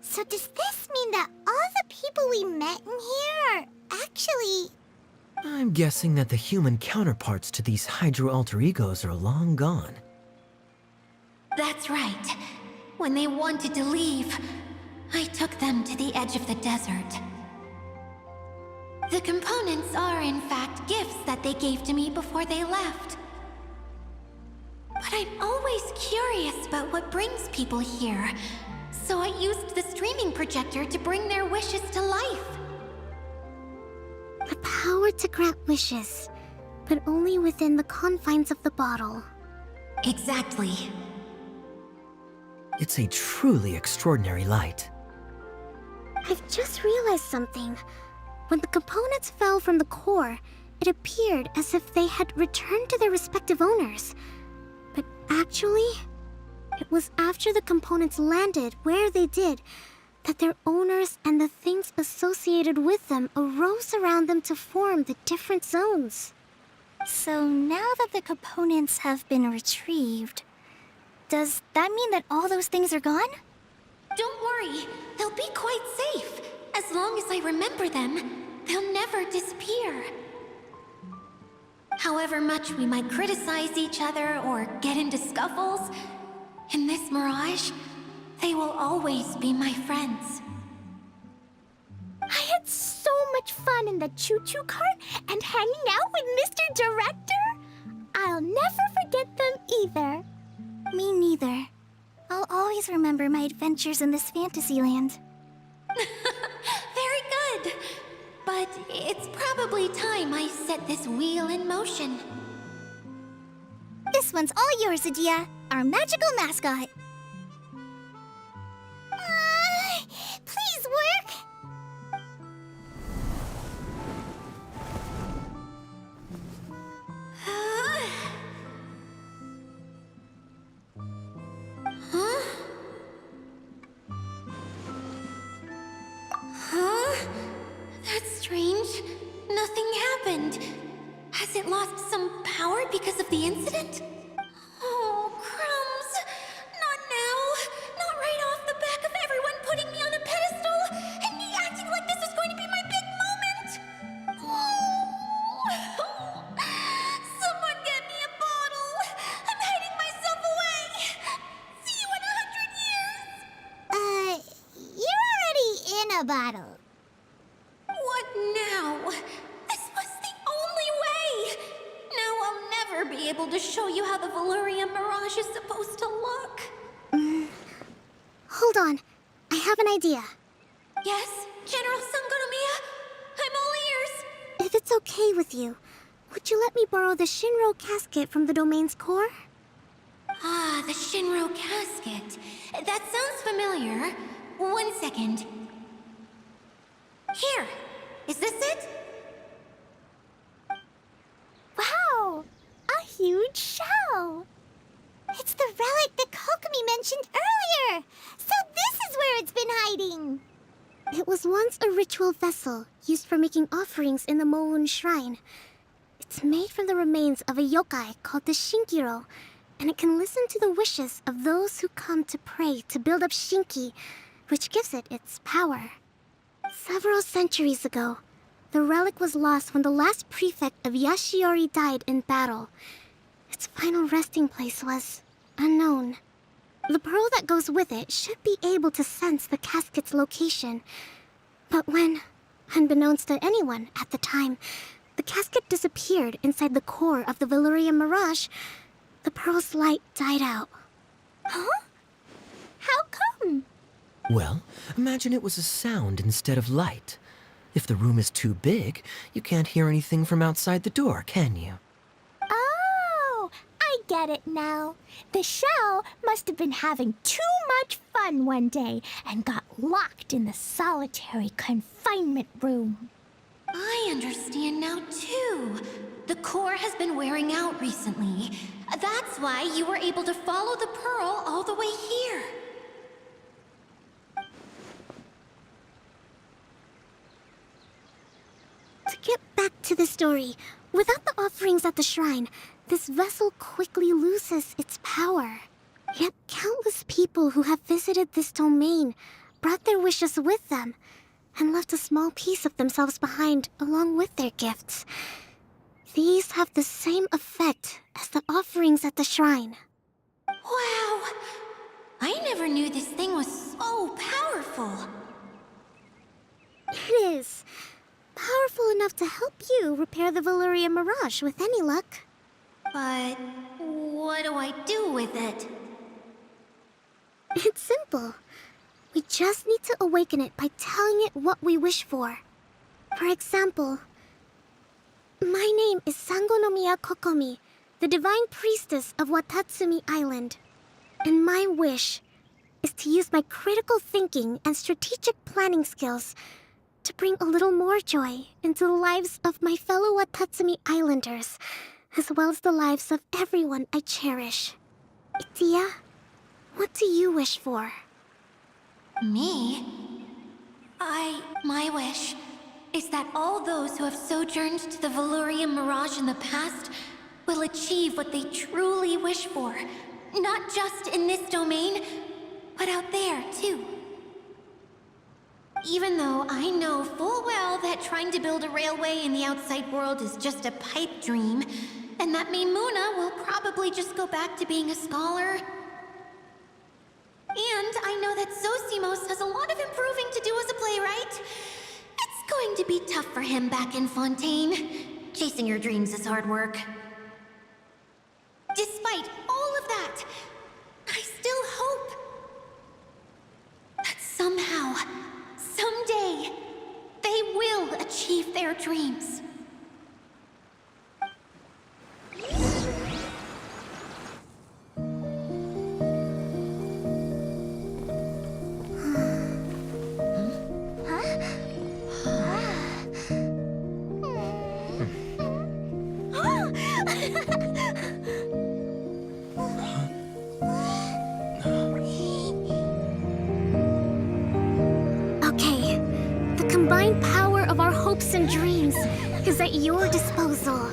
so does this mean that all the people we met in here are actually... I'm guessing that the human counterparts to these hydro alter egos are long gone. That's right. When they wanted to leave, I took them to the edge of the desert. The components are, in fact, gifts that they gave to me before they left. But I'm always curious about what brings people here, so I used the streaming projector to bring their wishes to life. The power to grant wishes, but only within the confines of the bottle. Exactly. It's a truly extraordinary light. I've just realized something. When the components fell from the core, it appeared as if they had returned to their respective owners. But actually, it was after the components landed where they did that their owners and the things associated with them arose around them to form the different zones. So now that the components have been retrieved, does that mean that all those things are gone? Don't worry, they'll be quite safe. As long as I remember them, they'll never disappear. However much we might criticize each other or get into scuffles, in this mirage, they will always be my friends. I had so much fun in the choo-choo cart and hanging out with Mr. Director. I'll never forget them either. Me neither. I'll always remember my adventures in this fantasy land. Very good. But it's probably time I set this wheel in motion. This one's all yours, Adia, our magical mascot. Please work! Huh? Huh? That's strange. Nothing happened. Has it lost some power because of the incident? Oh, crumbs. Not now. Not right off the back of everyone putting me on a pedestal and me acting like this is going to be my big moment. Oh. bottle. What now? This was the only way! Now I'll never be able to show you how the Valurian Mirage is supposed to look. Hold on. I have an idea. Yes, General Sangonomiya? I'm all ears! If it's okay with you, would you let me borrow the Shinro casket from the domain's core? Ah, the Shinro casket. That sounds familiar. 1 second. Here! Is this it? Wow! A huge shell! It's the relic that Kokomi mentioned earlier! So this is where it's been hiding! It was once a ritual vessel used for making offerings in the Moon Shrine. It's made from the remains of a yokai called the Shinkiro, and it can listen to the wishes of those who come to pray to build up Shinki, which gives it its power. Several centuries ago, the relic was lost when the last prefect of Yashiori died in battle. Its final resting place was unknown. The pearl that goes with it should be able to sense the casket's location. But when, unbeknownst to anyone at the time, the casket disappeared inside the core of the Valurian Mirage, the pearl's light died out. Huh? How come? Well, imagine it was a sound instead of light. If the room is too big, you can't hear anything from outside the door, can you? Oh, I get it now. The shell must have been having too much fun one day and got locked in the solitary confinement room. I understand now, too. The core has been wearing out recently. That's why you were able to follow the pearl all the way here. To get back to the story, without the offerings at the shrine, this vessel quickly loses its power. Yet countless people who have visited this domain brought their wishes with them and left a small piece of themselves behind along with their gifts. These have the same effect as the offerings at the shrine. Wow! I never knew this thing was so powerful. It is. Powerful enough to help you repair the Valurian Mirage with any luck. But what do I do with it? It's simple. We just need to awaken it by telling it what we wish for. For example, my name is Sangonomiya Kokomi, the divine priestess of Watatsumi Island. And my wish is to use my critical thinking and strategic planning skills to bring a little more joy into the lives of my fellow Watatsumi Islanders, as well as the lives of everyone I cherish. Itia, what do you wish for? Me? My wish is that all those who have sojourned to the Valurian Mirage in the past will achieve what they truly wish for. Not just in this domain, but out there, too. Even though I know full well that trying to build a railway in the outside world is just a pipe dream, and that Mimuna will probably just go back to being a scholar. And I know that Zosimos has a lot of improving to do as a playwright. It's going to be tough for him back in Fontaine. Chasing your dreams is hard work. Despite all of that, I still hope that somehow, someday, they will achieve their dreams. Okay, the combined power of our hopes and dreams is at your disposal.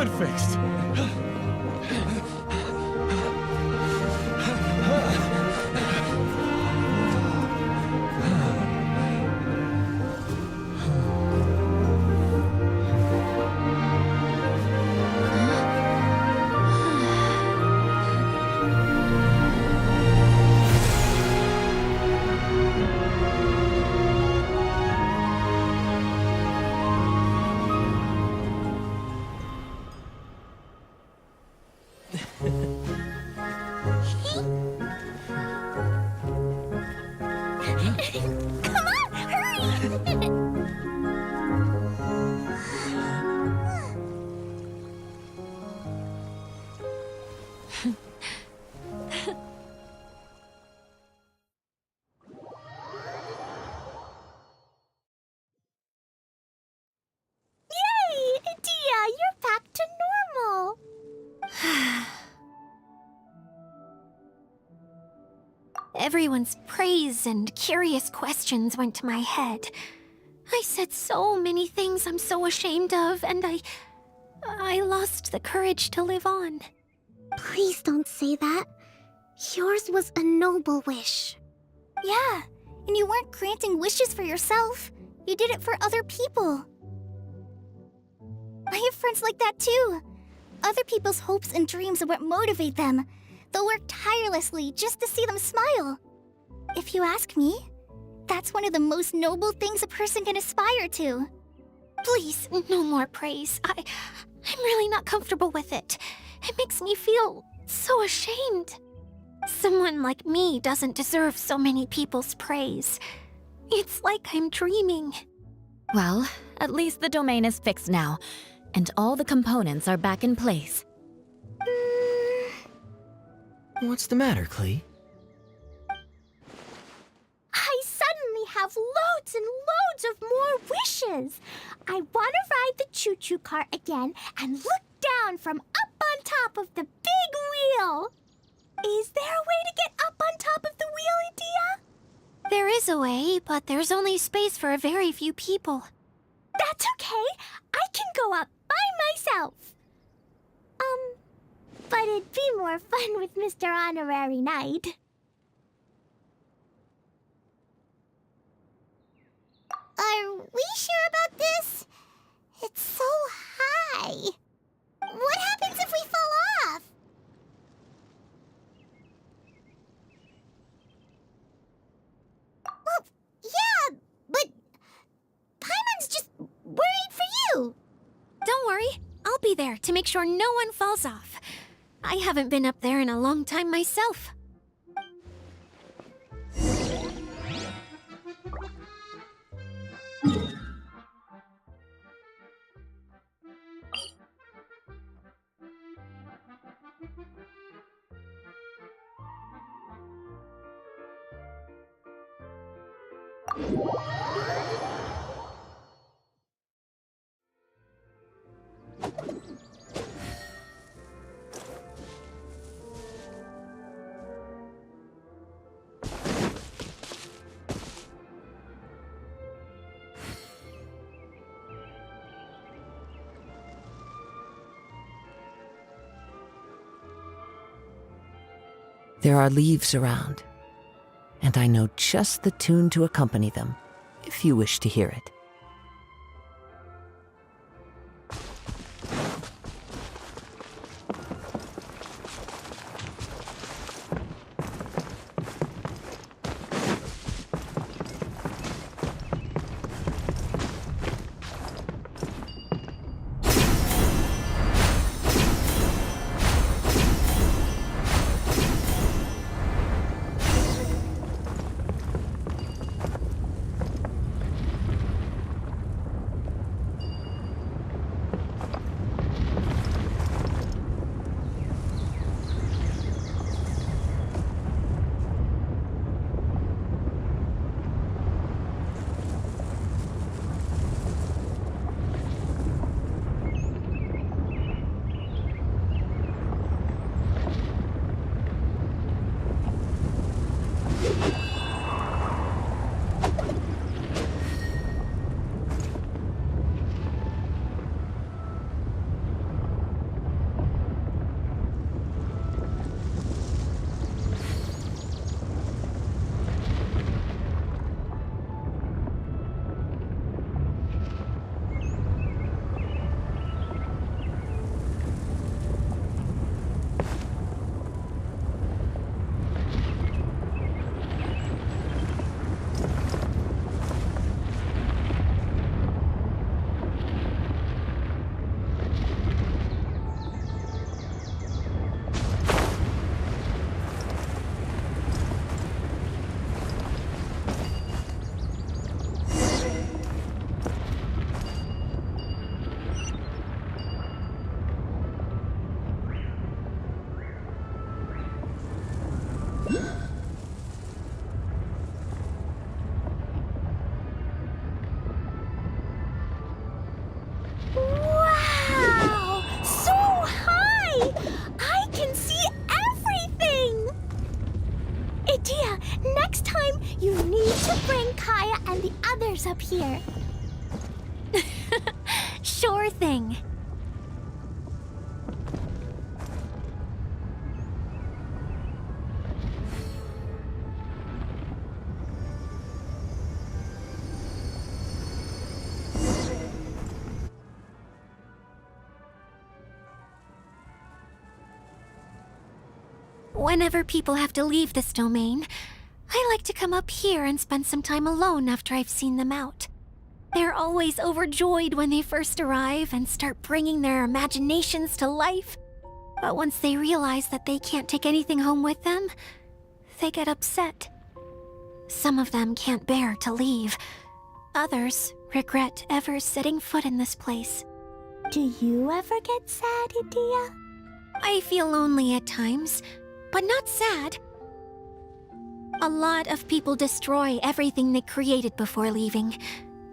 been fixed. Come on, hurry! Yay! Dia, you're back to normal. Everyone's praise and curious questions went to my head. I said so many things I'm so ashamed of, and I lost the courage to live on. Please don't say that. Yours was a noble wish. Yeah, and you weren't granting wishes for yourself. You did it for other people. I have friends like that too. Other people's hopes and dreams are what motivate them. They'll work tirelessly just to see them smile. If you ask me, that's one of the most noble things a person can aspire to. Please, no more praise. I'm really not comfortable with it. It makes me feel so ashamed. Someone like me doesn't deserve so many people's praise. It's like I'm dreaming. Well, at least the domain is fixed now, and all the components are back in place. What's the matter, Klee? I suddenly have loads and loads of more wishes. I want to ride the choo-choo cart again and look down from up on top of the big wheel. Is there a way to get up on top of the wheel, Dia? There is a way, but there's only space for a very few people. That's okay. I can go up by myself. But it'd be more fun with Mr. Honorary Knight. Are we sure about this? It's so high. What happens if we fall off? Well, yeah, but Paimon's just worried for you. Don't worry, I'll be there to make sure no one falls off. I haven't been up there in a long time myself. There are leaves around, and I know just the tune to accompany them, if you wish to hear it. here. Sure thing. Whenever people have to leave this domain, I like to come up here and spend some time alone after I've seen them out. They're always overjoyed when they first arrive and start bringing their imaginations to life. But once they realize that they can't take anything home with them, they get upset. Some of them can't bear to leave. Others regret ever setting foot in this place. Do you ever get sad, Idia? I feel lonely at times, but not sad. A lot of people destroy everything they created before leaving,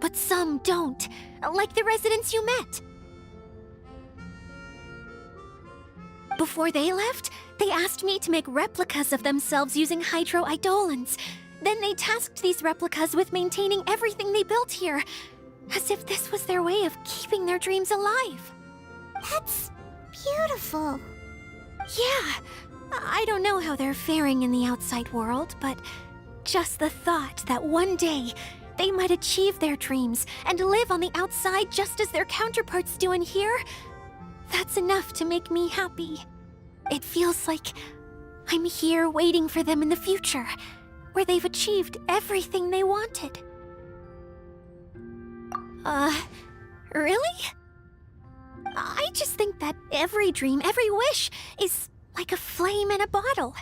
but some don't, like the residents you met. Before they left, they asked me to make replicas of themselves using hydroidolins. Then they tasked these replicas with maintaining everything they built here, as if this was their way of keeping their dreams alive. That's beautiful. Yeah, I don't know how they're faring in the outside world, but just the thought that one day they might achieve their dreams and live on the outside just as their counterparts do in here, that's enough to make me happy. It feels like I'm here waiting for them in the future, where they've achieved everything they wanted. Really? I just think that every dream, every wish, is like a flame in a bottle.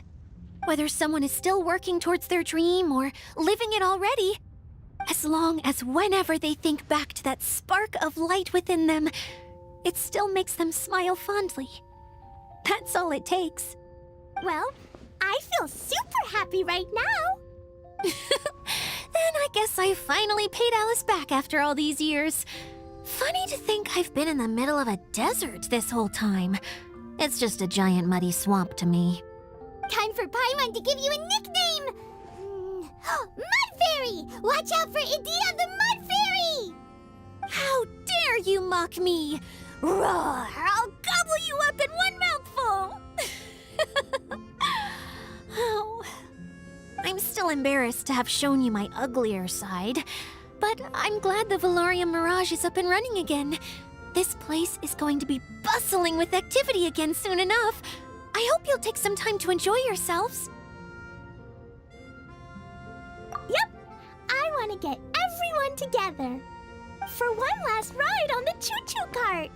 Whether someone is still working towards their dream or living it already, as long as whenever they think back to that spark of light within them, it still makes them smile fondly. That's all it takes. Well, I feel super happy right now. Then I guess I finally paid Alice back after all these years. Funny to think I've been in the middle of a desert this whole time. It's just a giant muddy swamp to me. Time for Paimon to give you a nickname! Mud Fairy! Watch out for Idia the Mud Fairy! How dare you mock me! Roar! I'll gobble you up in one mouthful! Oh. I'm still embarrassed to have shown you my uglier side, but I'm glad the Valorium Mirage is up and running again. This place is going to be bustling with activity again soon enough. I hope you'll take some time to enjoy yourselves. Yep, I want to get everyone together for one last ride on the choo-choo cart.